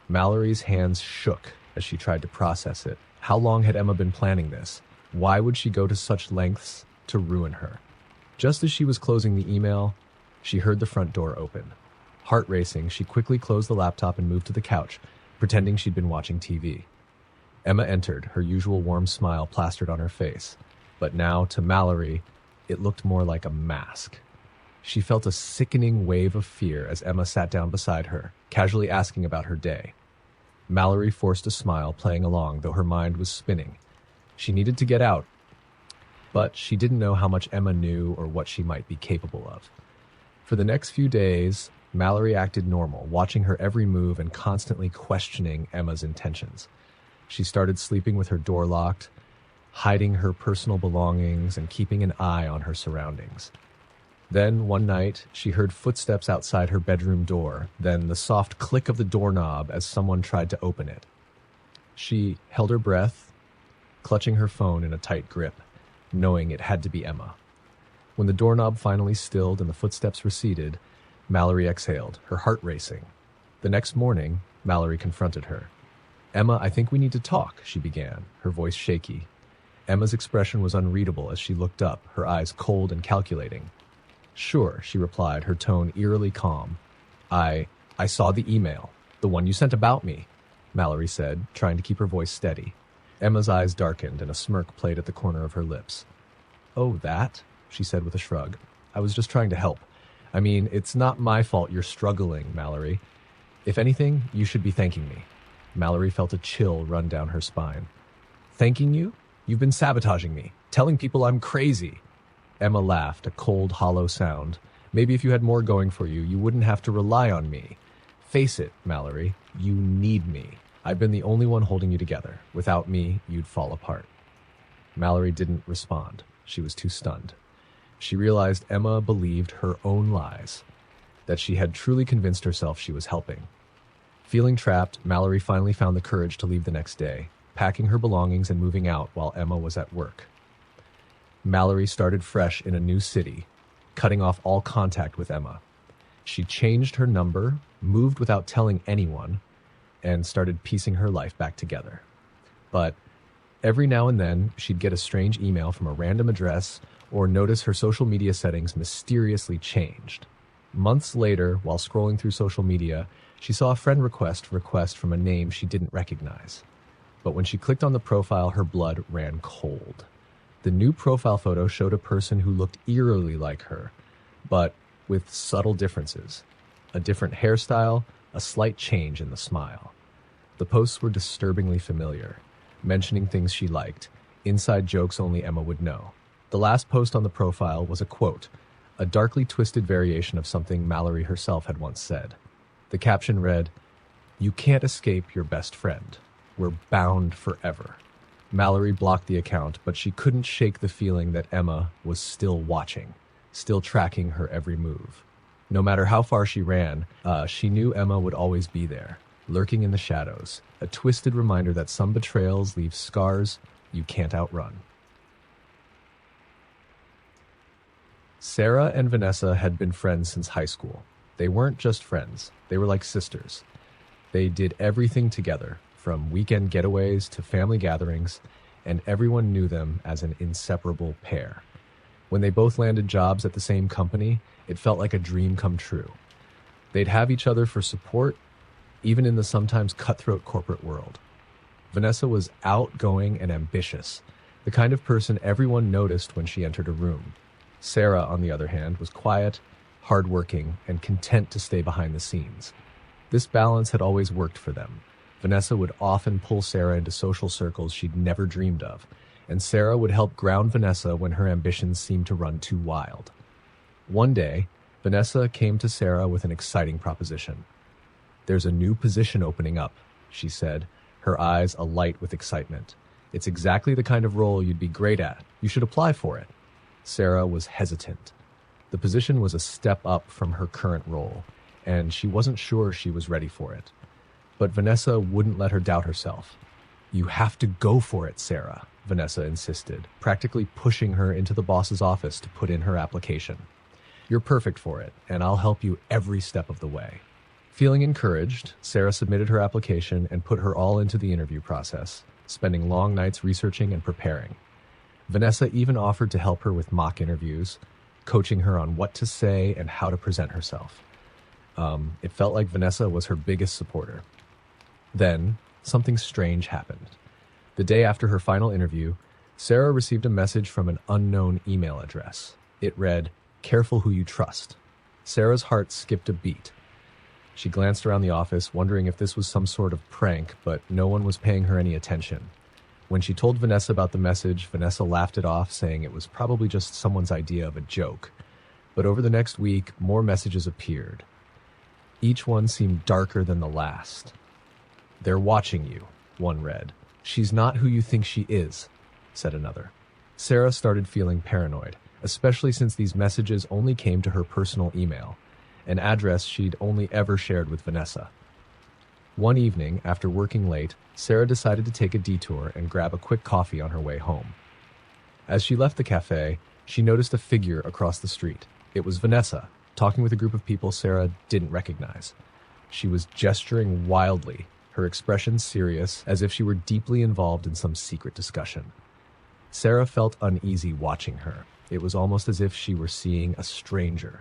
Mallory's hands shook as she tried to process it. How long had Emma been planning this? Why would she go to such lengths to ruin her? Just as she was closing the email, she heard the front door open. Heart racing, she quickly closed the laptop and moved to the couch, pretending she'd been watching TV. Emma entered, her usual warm smile plastered on her face. But now, to Mallory, it looked more like a mask. She felt a sickening wave of fear as Emma sat down beside her, casually asking about her day. Mallory forced a smile, playing along, though her mind was spinning. She needed to get out, but she didn't know how much Emma knew or what she might be capable of. For the next few days, Mallory acted normal, watching her every move and constantly questioning Emma's intentions. She started sleeping with her door locked, hiding her personal belongings and keeping an eye on her surroundings. Then, one night, she heard footsteps outside her bedroom door, then the soft click of the doorknob as someone tried to open it. She held her breath, clutching her phone in a tight grip, knowing it had to be Emma. When the doorknob finally stilled and the footsteps receded, Mallory exhaled, her heart racing. The next morning, Mallory confronted her. "Emma, I think we need to talk," she began, her voice shaky. Emma's expression was unreadable as she looked up, her eyes cold and calculating. "Sure," she replied, her tone eerily calm. I saw the email, the one you sent about me," Mallory said, trying to keep her voice steady. Emma's eyes darkened and a smirk played at the corner of her lips. "Oh, that?" she said with a shrug. "I was just trying to help. I mean, it's not my fault you're struggling, Mallory. If anything, you should be thanking me." Mallory felt a chill run down her spine. "Thanking you? You've been sabotaging me, telling people I'm crazy." Emma laughed, a cold, hollow sound. "Maybe if you had more going for you, you wouldn't have to rely on me. Face it, Mallory, you need me. I've been the only one holding you together. Without me, you'd fall apart." Mallory didn't respond. She was too stunned. She realized Emma believed her own lies, that she had truly convinced herself she was helping. Feeling trapped, Mallory finally found the courage to leave the next day, packing her belongings and moving out while Emma was at work. Mallory started fresh in a new city, cutting off all contact with Emma. She changed her number, moved without telling anyone, and started piecing her life back together. But every now and then, she'd get a strange email from a random address or notice her social media settings mysteriously changed. Months later, while scrolling through social media, she saw a friend request from a name she didn't recognize. But when she clicked on the profile, her blood ran cold. The new profile photo showed a person who looked eerily like her, but with subtle differences. A different hairstyle, a slight change in the smile. The posts were disturbingly familiar, mentioning things she liked, inside jokes only Emma would know. The last post on the profile was a quote, a darkly twisted variation of something Mallory herself had once said. The caption read, "You can't escape your best friend. We're bound forever." Mallory blocked the account, but she couldn't shake the feeling that Emma was still watching, still tracking her every move. No matter how far she ran, she knew Emma would always be there, lurking in the shadows, a twisted reminder that some betrayals leave scars you can't outrun. Sarah and Vanessa had been friends since high school. They weren't just friends, they were like sisters. They did everything together, from weekend getaways to family gatherings, and everyone knew them as an inseparable pair. When they both landed jobs at the same company, it felt like a dream come true. They'd have each other for support, even in the sometimes cutthroat corporate world. Vanessa was outgoing and ambitious, the kind of person everyone noticed when she entered a room. Sarah, on the other hand, was quiet, hardworking, and content to stay behind the scenes. This balance had always worked for them. Vanessa would often pull Sarah into social circles she'd never dreamed of, and Sarah would help ground Vanessa when her ambitions seemed to run too wild. One day, Vanessa came to Sarah with an exciting proposition. "There's a new position opening up," she said, her eyes alight with excitement. "It's exactly the kind of role you'd be great at. You should apply for it." Sarah was hesitant. The position was a step up from her current role, and she wasn't sure she was ready for it. But Vanessa wouldn't let her doubt herself. "You have to go for it, Sarah," Vanessa insisted, practically pushing her into the boss's office to put in her application. "You're perfect for it, and I'll help you every step of the way." Feeling encouraged, Sarah submitted her application and put her all into the interview process, spending long nights researching and preparing. Vanessa even offered to help her with mock interviews, coaching her on what to say and how to present herself. It felt like Vanessa was her biggest supporter. Then, something strange happened. The day after her final interview, Sarah received a message from an unknown email address. It read, "Careful who you trust." Sarah's heart skipped a beat. She glanced around the office, wondering if this was some sort of prank, but no one was paying her any attention. When she told Vanessa about the message, Vanessa laughed it off, saying it was probably just someone's idea of a joke. But over the next week, more messages appeared. Each one seemed darker than the last. "They're watching you," one read. "She's not who you think she is," said another. Sarah started feeling paranoid, especially since these messages only came to her personal email, an address she'd only ever shared with Vanessa. One evening, after working late, Sarah decided to take a detour and grab a quick coffee on her way home. As she left the cafe, she noticed a figure across the street. It was Vanessa, talking with a group of people Sarah didn't recognize. She was gesturing wildly, her expression serious, as if she were deeply involved in some secret discussion. Sarah felt uneasy watching her. It was almost as if she were seeing a stranger.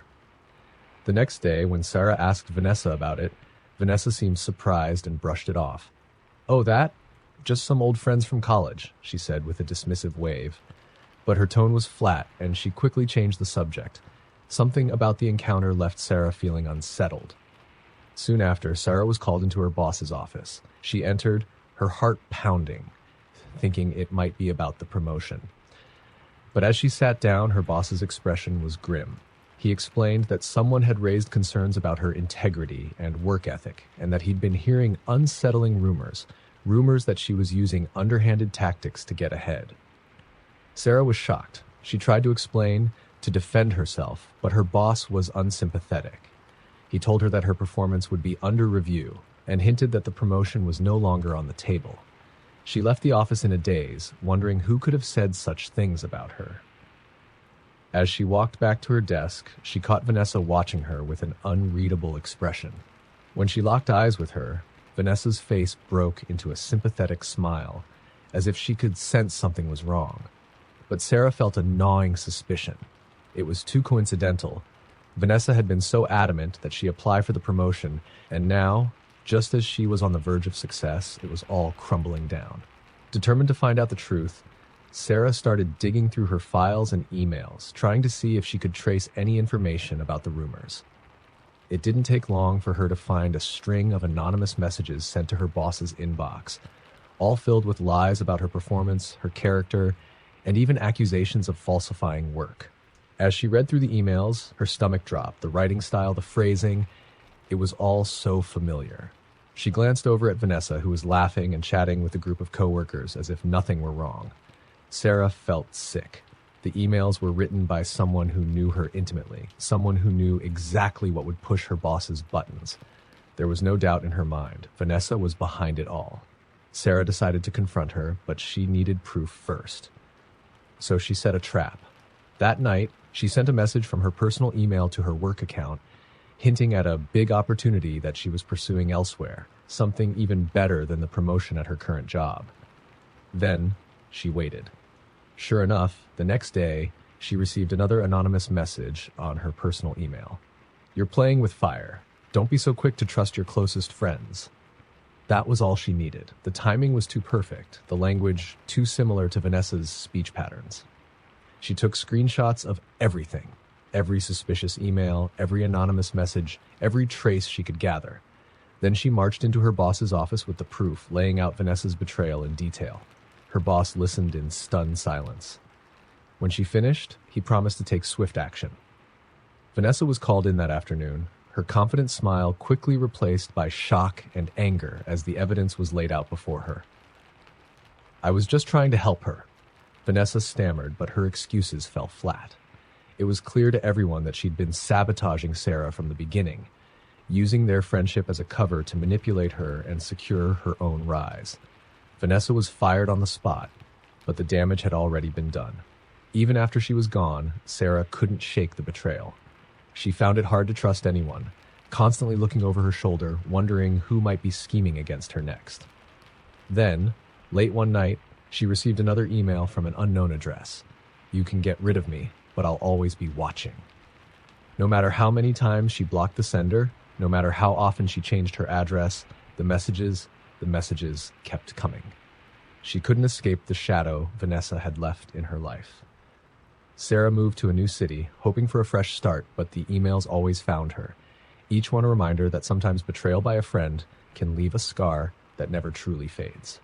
The next day, when Sarah asked Vanessa about it, Vanessa seemed surprised and brushed it off. "Oh, that? Just some old friends from college," she said with a dismissive wave. But her tone was flat, and she quickly changed the subject. Something about the encounter left Sarah feeling unsettled. Soon after, Sarah was called into her boss's office. She entered, her heart pounding, thinking it might be about the promotion. But as she sat down, her boss's expression was grim. He explained that someone had raised concerns about her integrity and work ethic, and that he'd been hearing unsettling rumors that she was using underhanded tactics to get ahead. Sarah was shocked. She tried to explain, to defend herself, but her boss was unsympathetic. He told her that her performance would be under review and hinted that the promotion was no longer on the table. She left the office in a daze, wondering who could have said such things about her. As she walked back to her desk, she caught Vanessa watching her with an unreadable expression. When she locked eyes with her, Vanessa's face broke into a sympathetic smile, as if she could sense something was wrong. But Sarah felt a gnawing suspicion. It was too coincidental. Vanessa had been so adamant that she applied for the promotion, and now, just as she was on the verge of success, it was all crumbling down. Determined to find out the truth, Sarah started digging through her files and emails, trying to see if she could trace any information about the rumors. It didn't take long for her to find a string of anonymous messages sent to her boss's inbox, all filled with lies about her performance, her character, and even accusations of falsifying work. As she read through the emails, her stomach dropped. The writing style, the phrasing, it was all so familiar. She glanced over at Vanessa, who was laughing and chatting with a group of coworkers as if nothing were wrong. Sarah felt sick. The emails were written by someone who knew her intimately, someone who knew exactly what would push her boss's buttons. There was no doubt in her mind. Vanessa was behind it all. Sarah decided to confront her, but she needed proof first. So she set a trap. That night, she sent a message from her personal email to her work account, hinting at a big opportunity that she was pursuing elsewhere, something even better than the promotion at her current job. Then, she waited. Sure enough, the next day, she received another anonymous message on her personal email. "You're playing with fire. Don't be so quick to trust your closest friends." That was all she needed. The timing was too perfect, the language too similar to Vanessa's speech patterns. She took screenshots of everything, every suspicious email, every anonymous message, every trace she could gather. Then she marched into her boss's office with the proof, laying out Vanessa's betrayal in detail. Her boss listened in stunned silence. When she finished, he promised to take swift action. Vanessa was called in that afternoon, her confident smile quickly replaced by shock and anger as the evidence was laid out before her. "I was just trying to help her." Vanessa stammered, but her excuses fell flat. It was clear to everyone that she'd been sabotaging Sarah from the beginning, using their friendship as a cover to manipulate her and secure her own rise. Vanessa was fired on the spot, but the damage had already been done. Even after she was gone, Sarah couldn't shake the betrayal. She found it hard to trust anyone, constantly looking over her shoulder, wondering who might be scheming against her next. Then, late one night, she received another email from an unknown address. "You can get rid of me, but I'll always be watching." No matter how many times she blocked the sender, no matter how often she changed her address, the messages kept coming. She couldn't escape the shadow Vanessa had left in her life. Sarah moved to a new city, hoping for a fresh start, but the emails always found her. Each one a reminder that sometimes betrayal by a friend can leave a scar that never truly fades.